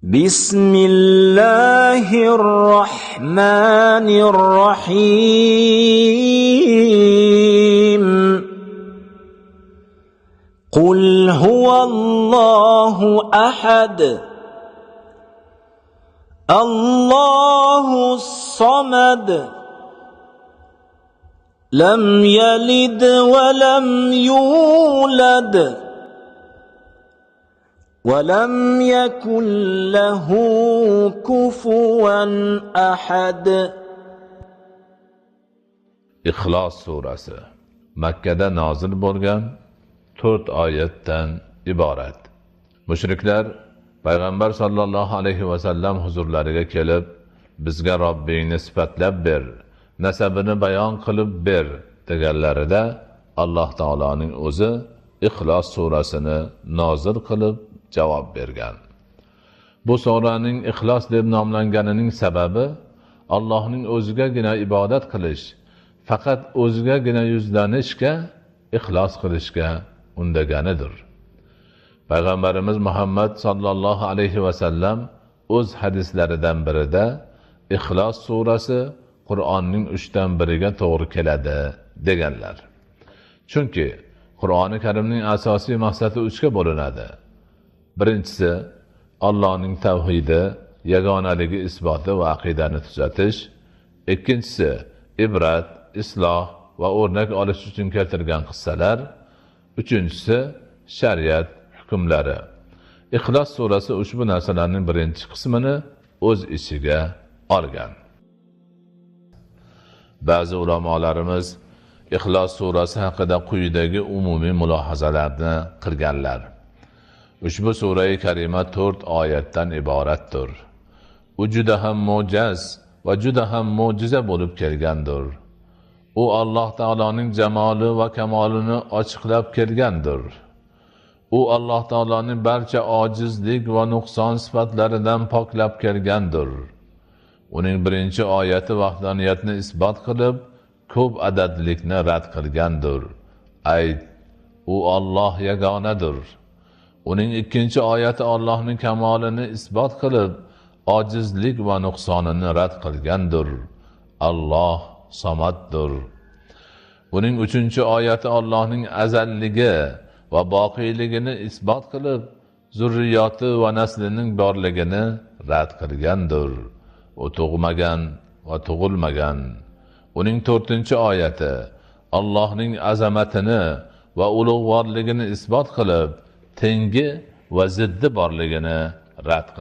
بسم الله الرحمن الرحيم قل هو الله أحد الله الصمد لم يلد ولم يولد ولم يكن له كفوا أحد. Ixlos surasi Makkada nozil bo'lgan 4 oyatdan iborat. Mushriklar payg'ambar sollallohu alayhi va sallam huzurlariga kelib, bizga Robbingni sifatlab ber, nasabini bayon qilib ber deganlarida Alloh taoloning o'zi Ixlos surasini nozil qilib javob bergan. Bu suraning Ixlos deb nomlanganining sababi Allohning o'zigagina ibodat qilish, faqat o'zigagina yuzlanishga, ixlos qilishga undaganidir. Payg'ambarimiz Muhammad sallallohu alayhi va sallam o'z hadislaridan birida Ixlos surasi Qur'onning 3dan biriga to'g'ri keladi deganlar. Chunki Qur'oni Karimning asosiy maqsadi 3 ga bo'linadi. Birinchisi Allohning tavhidi, yagonaligi isboti va aqidani tuzatish. Ikkinchisi ibrat, isloh va o'rnak olish uchun keltirilgan qissalar. Uchinchisi shariat hukmlari. Ixlos surasi ushbu narsalarning birinchi qismini o'z ichiga olgan. Ba'zi ulamolarimiz Ixlos surasi haqida quyidagi umumiy mulohazalarni qilganlar. Ushbu sura-i karima 4 oyatdan iboratdir. U juda ham mo'jiz va juda ham mo'jiza bo'lib kelgandir. U Alloh taoloning jamoli va kamolini ochiqlab kelgandir. U Alloh taoloning barcha ojizlik va nuqson sifatlaridan poklab kelgandir. Uning birinchi oyati vahdaniyatni isbot qilib, ko'p adadlikni rad qilgandir. Ayt, u Alloh yagonadir. Uning ikkinchi oyati Allohning kamolini isbot qilib, ojizlik va nuqsonini rad qilgandir. Alloh somaddir. Uning uchinchi oyati Allohning azalligi va boqiyligini isbot qilib, zurriyoti va naslining borligini rad qilgandir. U tug'magan va tug'ilmagan. Uning 4-oyati Allohning azamatini va ulug'vorligini isbot qilib, tengi va ziddi borligini rad qilgan.